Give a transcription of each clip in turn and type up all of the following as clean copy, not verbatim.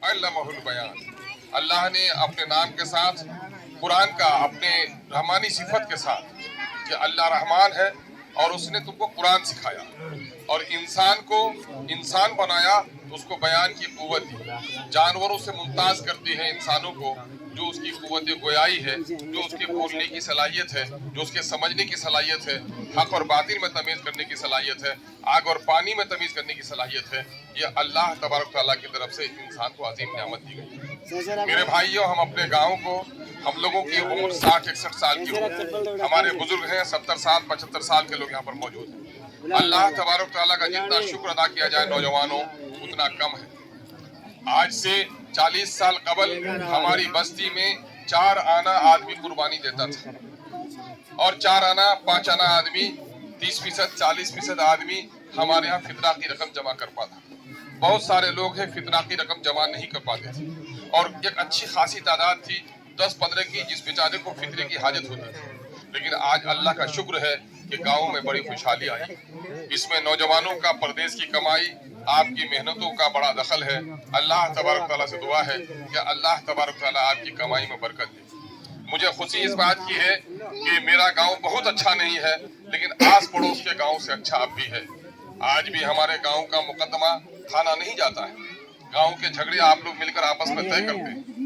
अल्लमहुल बयान। अल्लाह ने अपने नाम के साथ, कुरान का अपने रहमानी सिफत के साथ कि अल्लाह रहमान है और उसने तुमको कुरान सिखाया और इंसान को इंसान बनाया, तो उसको बयान की कुव्वत दी। जानवरों से मुमताज करती है इंसानों को जो उसकी कुव्वत गोयाई है, जो उसके बोलने की सलाहियत है, जो उसके समझने की सलाहियत है, हक और बातिल में तमीज़ करने की सलाहियत है, आग और पानी में तमीज़ करने की सलाहियत है। ये अल्लाह तबारक तआला की तरफ से इंसान को अजीम नेमत दी गई। मेरे भाइयों, हम अपने गाँव को, हम लोगों की उम्र 60-61 साल की हो, हमारे बुजुर्ग हैं 70 साल 75 साल के लोग यहाँ पर मौजूद हैं। अल्लाह तबारक तआला का जितना शुक्र अदा किया जाए नौजवानों, उतना कम है। आज से 40 साल कबल हमारी बस्ती में 4 आना आदमी कुर्बानी देता था और 4 आना 5 आना आदमी 30% 40% आदमी हमारे यहाँ फितरा की रकम जमा कर पाता। बहुत सारे लोग हैं फितरा की रकम जमा नहीं कर पाते थे और एक अच्छी खासी तादाद थी 10-15 की, जिस बेचारे को फितरे की हाजत होती थी। लेकिन आज अल्लाह का शुक्र है कि गाँव में बड़ी खुशहाली आई। इसमें नौजवानों का परदेश की कमाई, आपकी मेहनतों का बड़ा दखल है। अल्लाह तबारक तआला से दुआ है कि अल्लाह तबारक तआला आपकी कमाई में बरकत दे। मुझे खुशी इस बात की है कि मेरा गांव बहुत अच्छा नहीं है, लेकिन आस पड़ोस के गांव से अच्छा अब भी है। आज भी हमारे गांव का मुकदमा थाना नहीं जाता है, गांव के झगड़े आप लोग मिलकर आपस में तय करते हैं।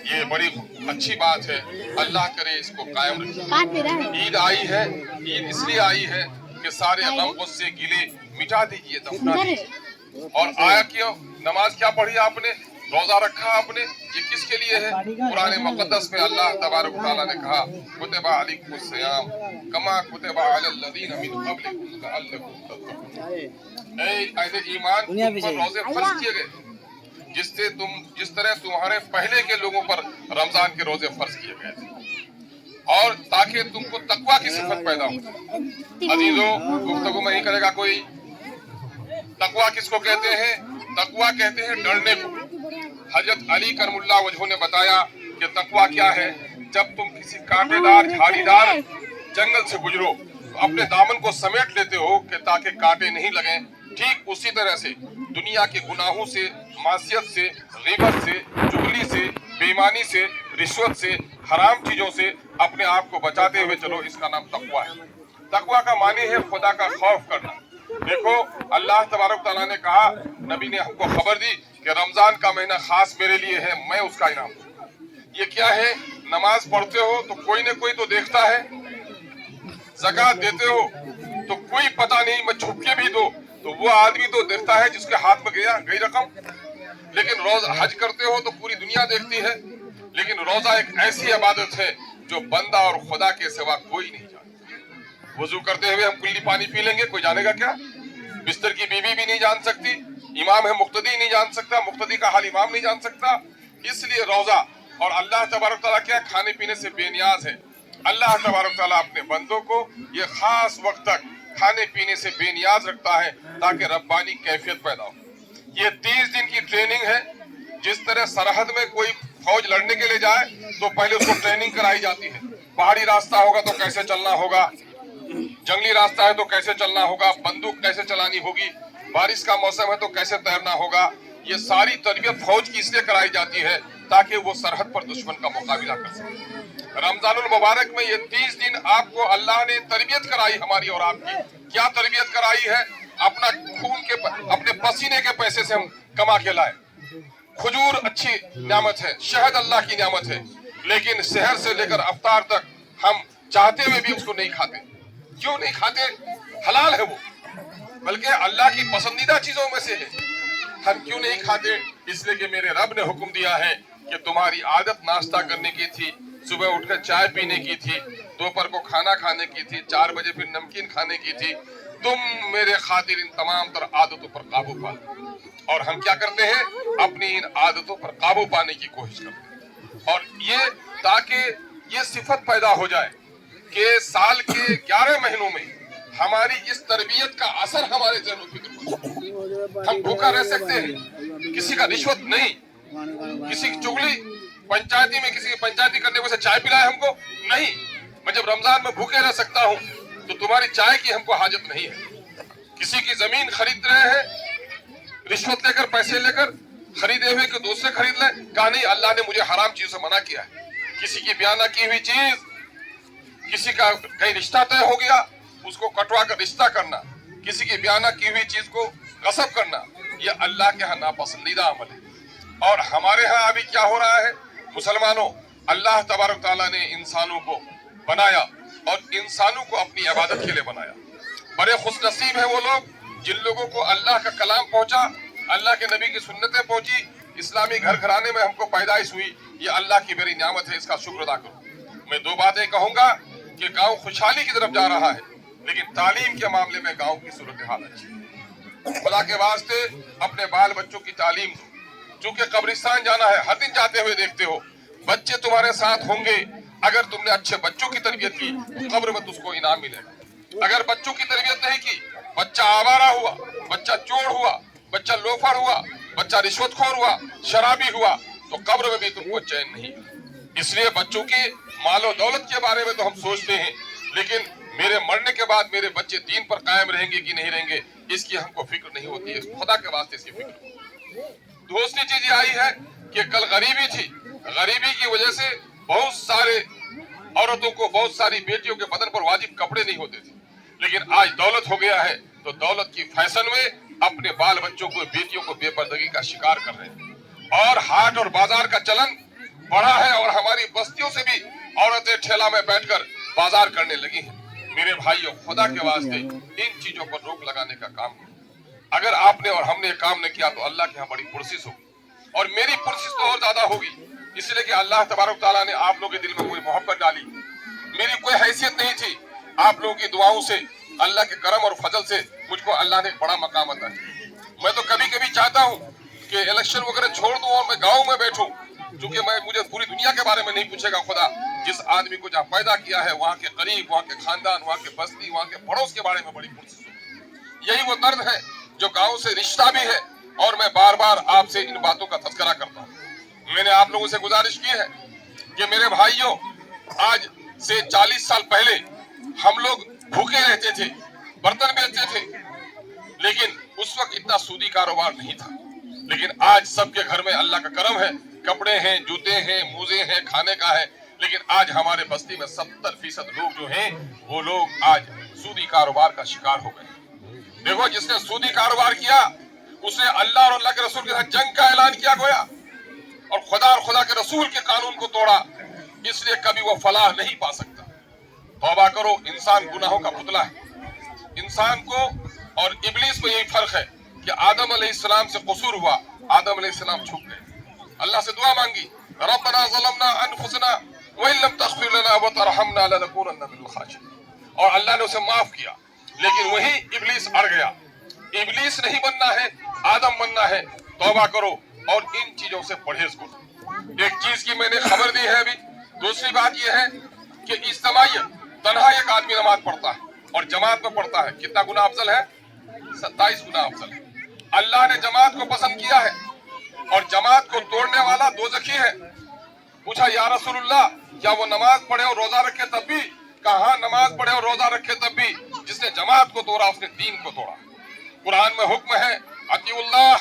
ये बड़ी अच्छी बात है, अल्लाह करे इसको कायम रखे। ईद आई है, ईद इसलिए आई है कि सारे गम गुस्से गिले मिटा दीजिए, दफना दीजिए। और आया क्यों? नमाज क्या पढ़ी आपने, रोजा रखा आपने, ये किसके लिए है? कुरान मुक़द्दस में अल्लाह तबारक व तआला ने कहा कुतिबा अलैकुमुस सियाम कमा कुतिबा अलल लज़ीना मिन क़ब्लिकुम लअल्लकुम तत्तक़ून। ऐ अहले ईमान, तुम पर रोजे फर्ज किए गए जिस तरह तुम्हारे पहले के लोगों पर रमजान के रोजे फर्ज किए गए थे, और ताकि तुमको तकवा की सिफत पैदा हो। अजीजों, गुफ्तगू में नहीं करेगा कोई। तकवा किसको कहते हैं? तकवा कहते हैं डरने को। हजरत अली करमुल्लाह वजहू ने बताया कि तकवा क्या है। जब तुम किसी कांटेदार झाड़ीदार जंगल से गुजरो तो अपने दामन को समेट लेते हो कि ताकि कांटे नहीं लगें। ठीक उसी तरह से दुनिया के गुनाहों से, मासियत से, गिबत से, चुगली से, बेईमानी से, रिश्वत से, हराम चीजों से अपने आप को बचाते हुए चलो। इसका नाम तकवा है। तकवा का माने है खुदा का खौफ करना। देखो, अल्लाह तबारक तआला ने कहा, नबी ने हमको खबर दी कि रमजान का महीना खास मेरे लिए है, मैं उसका इनाम दूंगा। ये क्या है? नमाज पढ़ते हो तो कोई न कोई तो देखता है, ज़कात देते हो तो कोई पता नहीं, मैं छुप के भी दो तो वो आदमी तो देखता है जिसके हाथ में गई रकम। लेकिन रोजा हज करते हो तो पूरी दुनिया देखती है। लेकिन रोजा एक ऐसी इबादत है जो बंदा और खुदा के सिवा कोई नहीं जानता। वजू करते हुए हम कुल्ली पानी पी लेंगे, कोई जानेगा क्या? बिस्तर की बीवी भी नहीं जान सकती, इमाम है मुक्तदी नहीं जान सकता, मुक्तदी का हाल इमाम नहीं जान सकता। इसलिए रोजा और अल्लाह तबारक तआला क्या खाने पीने से बेनियाज है। अल्लाह तबारक तआला अपने बंदों को ये खास वक्त तक खाने पीने से बेनियाज रखता है ताकि रब्बानी कैफियत पैदा हो। ये 30 दिन की ट्रेनिंग है। जिस तरह सरहद में कोई फौज लड़ने के लिए जाए तो पहले उसको ट्रेनिंग कराई जाती है। पहाड़ी रास्ता होगा तो कैसे चलना होगा, जंगली रास्ता है तो कैसे चलना होगा, बंदूक कैसे चलानी होगी, बारिश का मौसम है तो कैसे तैरना होगा। ये सारी तरबियत फौज की इसलिए कराई जाती है ताकि वो सरहद पर दुश्मन का मुकाबला कर सके। रमजानुल मुबारक में ये 30 दिन आपको अल्लाह ने तरबियत कराई, हमारी और आपकी। क्या तरबियत कराई है? अपना खून के, अपने पसीने के पैसे से हम कमा के लाए। खजूर अच्छी नियामत है, शहद अल्लाह की नियामत है, लेकिन शहर से लेकर अफ्तार तक हम चाहते हुए भी उसको नहीं खाते। क्यों नहीं खाते? हलाल है वो, बल्कि अल्लाह की पसंदीदा चीजों में से है। हम क्यों नहीं खाते? इसलिए कि मेरे रब ने हुक्म दिया है कि तुम्हारी आदत नाश्ता करने की थी, सुबह उठकर चाय पीने की थी, दोपहर को खाना खाने की थी, 4 बजे फिर नमकीन खाने की थी। तुम मेरे खातिर इन तमाम तर आदतों पर काबू पा। और हम क्या करते हैं? अपनी इन आदतों पर काबू पाने की कोशिश करते हैं। और ये ताकि ये सिफत पैदा हो जाए कि साल के 11 महीनों में हमारी इस तरबियत का असर हमारे जहनों पे। हम भूखा रह सकते हैं, किसी का रिश्वत नहीं, किसी की चुगली, पंचायती में किसी की पंचायती करने को से चाय पिलाए हमको नहीं। मैं जब रमजान में भूखे रह सकता हूँ तो तुम्हारी चाय की हमको हाजत नहीं है। किसी की जमीन खरीद रहे हैं रिश्वत लेकर, पैसे लेकर, खरीदे हुए को दूसरे खरीद ले, कहा नहीं अल्लाह ने मुझे हराम चीज से मना किया है। किसी की बयान न की हुई चीज, किसी का कहीं रिश्ता तय हो गया उसको कटवा कर रिश्ता करना, किसी की बयान न की हुई चीज को गसब करना, ये अल्लाह के यहाँ नापसंदीदा अमल है। और हमारे यहाँ अभी क्या हो रहा है, मुसलमानों, अल्लाह तबारक तआला ने इंसानों को बनाया और इंसानों को अपनी इबादत के लिए बनाया। बड़े खुशनसीब है वो लोग जिन लोगों को अल्लाह का कलाम पहुंचा, अल्लाह के नबी की सुन्नतें पहुंची, इस्लामी घर घराने में हमको पैदाइश हुई, ये अल्लाह की बड़ी नियामत है, इसका शुक्र अदा करो। मैं दो बातें कहूंगा कि गांव खुशहाली की तरफ जा रहा है, लेकिन तालीम के मामले में गांव की सूरत हाल अच्छी है। खुदा के वास्ते अपने बाल बच्चों की तालीम दो, चूंकि कब्रिस्तान जाना है, हर दिन जाते हुए देखते हो बच्चे तुम्हारे साथ होंगे। अगर तुमने अच्छे बच्चों की तरबियत की तो कब्र में तुझको इनाम मिलेगा। अगर बच्चों की तरबियत नहीं की, बच्चा आवारा हुआ, बच्चा चोर हुआ, बच्चा लोफर हुआ, बच्चा रिश्वतखोर हुआ, शराबी हुआ, तो कब्र में भी तुमको चैन नहीं। इसलिए बच्चों के मालो दौलत के बारे में तो हम सोचते हैं, लेकिन मेरे मरने के बाद मेरे बच्चे दीन पर कायम रहेंगे कि नहीं रहेंगे, इसकी हमको फिक्र नहीं होती है। खुदा के वास्ते इसकी फिक्र हो। दूसरी चीज ये आई है कि कल गरीबी थी, गरीबी की वजह से बहुत सारे औरतों को, बहुत सारी बेटियों के बदन पर वाजिब कपड़े नहीं होते थे, लेकिन आज दौलत हो गया है तो दौलत की फैशन में अपने बाल बच्चों को, बेटियों को बेपर्दगी का शिकार कर रहे हैं। और हाट और बाजार का चलन बढ़ा है और हमारी बस्तियों से भी औरतें ठेला में बैठकर बाजार करने लगी हैं। मेरे भाइयों, खुदा के वास्ते इन चीजों पर रोक लगाने का काम करो। अगर आपने और हमने काम नहीं किया तो अल्लाह के यहाँ बड़ी पुरसिस होगी, और मेरी पुरसिस तो और ज्यादा होगी, इसलिए कि अल्लाह तबारक तआला ने आप लोगों के दिल में कोई मोहब्बत डाली। मेरी कोई हैसियत नहीं थी, आप लोगों की दुआओं से, अल्लाह के करम और फजल से मुझको अल्लाह ने बड़ा मकाम अता किया। मैं तो कभी कभी चाहता हूँ कि इलेक्शन वगैरह छोड़ दूं और मैं गाँव में बैठूं, क्योंकि मुझे पूरी दुनिया के बारे में नहीं पूछेगा खुदा। जिस आदमी को जहाँ पैदा किया है, वहाँ के करीब, वहाँ के खानदान, वहाँ के बस्ती, वहाँ के पड़ोस के बारे में बड़ी पुरसिस होगी। यही वो दर्द है जो गाँव से रिश्ता भी है, और मैं बार बार आपसे इन बातों का तज़किरा करता हूँ। मैंने आप लोगों से गुजारिश की है कि मेरे भाइयों, आज से 40 साल पहले हम लोग भूखे रहते थे, बर्तन बेचते थे, लेकिन उस वक्त इतना सूदी कारोबार नहीं था। लेकिन आज सबके घर में अल्लाह का करम है, कपड़े हैं, जूते हैं, मोजे हैं, खाने का है। लेकिन आज हमारे बस्ती में 70% लोग जो हैं वो लोग आज सूदी कारोबार का शिकार हो गए। देखो, जिसने सूदी कारोबार किया उसने अल्लाह और अल्लाह के रसूल के साथ जंग का ऐलान किया गोया, और खुदा के रसूल के कानून को तोड़ा, इसलिए कभी वो फलाह नहीं पा सकता। तौबा करो, इंसान गुनाहों का पुतला है। इंसान को और इब्लीस को यही फर्क है कि आदम अलैहिस्सलाम से कसूर हुआ, आदम अलैहिस्सलाम झुक गए, अल्लाह से दुआ मांगी, रब्बना ज़लमना अनफुसना व इन लम तग़फिर लना व तरहमना लनकूनन्ना मिनल खाशिरीन, और अल्लाह ने उसे माफ किया। लेकिन वही इब्लीस अड़ गया। इब्लीस नहीं बनना है, आदम बनना है। तौबा करो और इन चीजों से परहेज करो। एक चीज की मैंने खबर दी है अभी। दूसरी बात यह है कि इज्तिमाइयत, तन्हा एक आदमी नमाज पढ़ता है और जमात में पढ़ता है, कितना गुना अफजल है? 27 गुना अफजल है। अल्लाह ने जमात को पसंद किया है और जमात को तोड़ने वाला दोज़खी है। पूछा, या रसूलुल्लाह, क्या वो नमाज पढ़े और रोजा रखे तब भी? कहा, नमाज पढ़े और रोजा रखे तब भी। जिसने जमात को तोड़ा उसने दीन को तोड़ा। कुरान में हुक्म है, अतीउल्लाह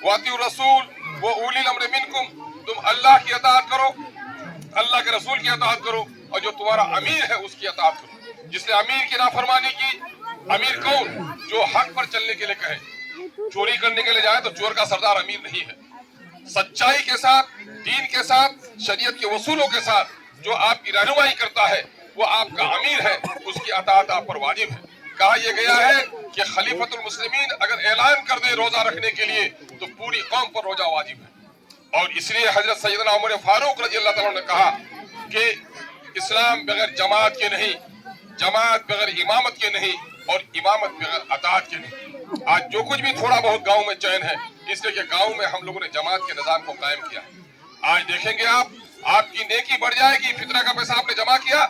व अतीउर रसूल व उलिल अम्र मिनकुम, तुम अल्लाह की अताअत करो, अल्लाह के रसूल की अताअत करो, और जो तुम्हारा अमीर है उसकी अताअत करो। जिसने अमीर की नाफरमानी की, अमीर कौन? जो हक पर चलने के लिए कहे। चोरी करने के लिए जाए तो चोर का सरदार अमीर नहीं है। सच्चाई के साथ, दीन के साथ, शरीयत के वसूलों के साथ जो आपकी रहनुमाई करता है वो आपका अमीर है, उसकी अताअत आप पर वाजिब है। कहा यह गया है कि खलीफतुल मुस्लिमीन अगर ऐलान कर दे रोजा रखने के लिए तो पूरी कौम पर रोजा वाजिब है। और इसलिए हजरत सैयदना उमर फारूक रज़ियल्लाहु ताला ने कहा कि इस्लाम बगैर जमात के नहीं, जमात बगैर इमामत के नहीं, और इमामत बगैर अताअत के नहीं। आज जो कुछ भी थोड़ा बहुत गांव में चैन है, इसलिए कि गांव में हम लोगों ने जमात के निजाम को कायम किया। आज देखेंगे आप, आपकी नेकी बढ़ जाएगी। फितरा का पैसा आपने जमा किया,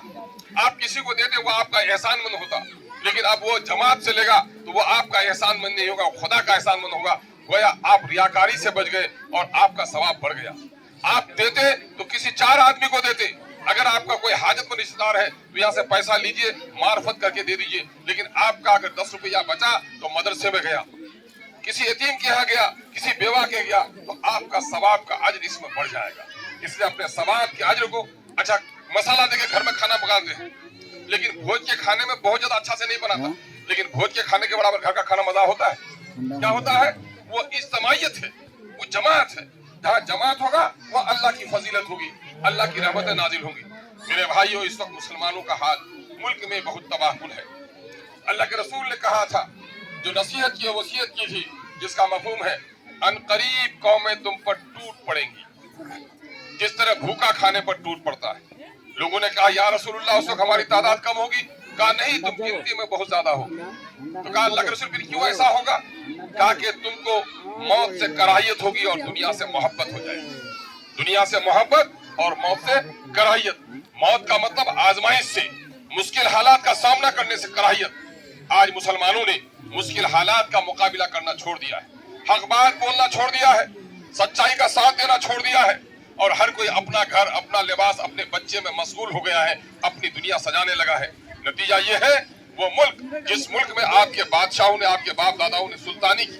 आप किसी को देते वो आपका एहसानमंद होता, लेकिन अब वो जमात से लेगा तो वो आपका एहसानमंद नहीं होगा, खुदा का एहसानमंद होगा। गोया आप रियाकारी से बच गए और आपका सवाब बढ़ गया। आप देते तो किसी 4 आदमी को देते। अगर आपका कोई हाजतमंद रिश्तेदार है तो यहाँ से पैसा लीजिए, मार्फत करके दे दीजिए। लेकिन आपका अगर 10 रुपया बचा तो मदरसे में गया, کسی یتیم کے یہاں گیا, کسی بیوہ کے گیا, تو آپ کا ثواب کا اجر اس میں بڑھ جائے گا. اس لیے اپنے ثواب کے اجر کو, اچھا مسالہ دے کے گھر میں کھانا پکاتے ہیں, لیکن بھوج کے کھانے میں بہت زیادہ اچھا سے نہیں بناتا, لیکن بھوج کے کھانے کے برابر گھر کا کھانا مزہ ہوتا ہے. کیا ہوتا ہے؟ وہ اجتماعیت ہے, وہ جماعت ہے. جہاں جماعت ہوگا وہ اللہ کی فضیلت ہوگی, اللہ کی رحمتیں نازل ہوں گی. میرے بھائیو, اس وقت مسلمانوں کا حال ملک میں بہت تباہ کن ہے. اللہ کے رسول نے کہا تھا, جو نصیحت کی وصیت کی تھی, جس کا مفہوم ہے ان قریب قومیں تم پر ٹوٹ پڑیں گی جس طرح بھوکا کھانے پر ٹوٹ پڑتا ہے. لوگوں نے کہا یا رسول اللہ, اس وقت ہماری تعداد کم ہوگی. کہا نہیں, تم گنتی میں بہت زیادہ ہو. تو کہا اللہ کے رسول پھر کیوں ایسا ہوگا؟ کہا کہ تم کو موت سے کراہیت ہوگی اور دنیا سے محبت ہو جائے گی. دنیا سے محبت اور موت سے کراہیت. موت کا مطلب آزمائش سے, مشکل حالات کا سامنا کرنے سے کراہیت. آج مسلمانوں نے مشکل حالات کا مقابلہ کرنا چھوڑ دیا ہے, حق بات بولنا چھوڑ دیا ہے, سچائی کا ساتھ دینا چھوڑ دیا ہے, اور ہر کوئی اپنا گھر, اپنا لباس, اپنے بچے میں مشغول ہو گیا ہے, اپنی دنیا سجانے لگا ہے. نتیجہ یہ ہے, وہ ملک جس ملک میں آپ کے بادشاہوں نے, آپ کے باپ داداؤں نے سلطانی کی,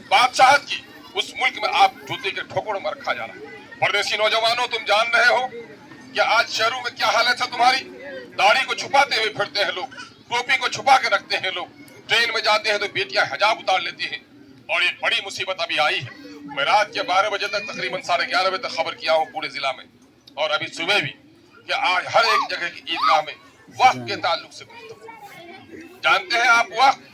بادشاہت کی, اس ملک میں آپ جوتے کے ٹھوکروں میں رکھا جا رہا ہے. پردیسی نوجوانوں, تم جان رہے ہو کہ آج شہروں میں کیا حالت ہے تمہاری. داڑھی کو چھپاتے ہوئے پھرتے ہیں لوگ, ٹوپی کو چھپا کے رکھتے ہیں لوگ. ٹرین میں جاتے ہیں تو بیٹیاں حجاب اتار لیتی ہیں. اور یہ بڑی مصیبت ابھی آئی ہے. میں رات کے 12 بجے تک, تقریباً 11:30 بجے تک خبر کیا ہوں پورے ضلع میں, اور ابھی صبح بھی, کہ آج ہر ایک جگہ کی عیدگاہ میں وقت کے تعلق سے گفتگو. جانتے ہیں آپ وقت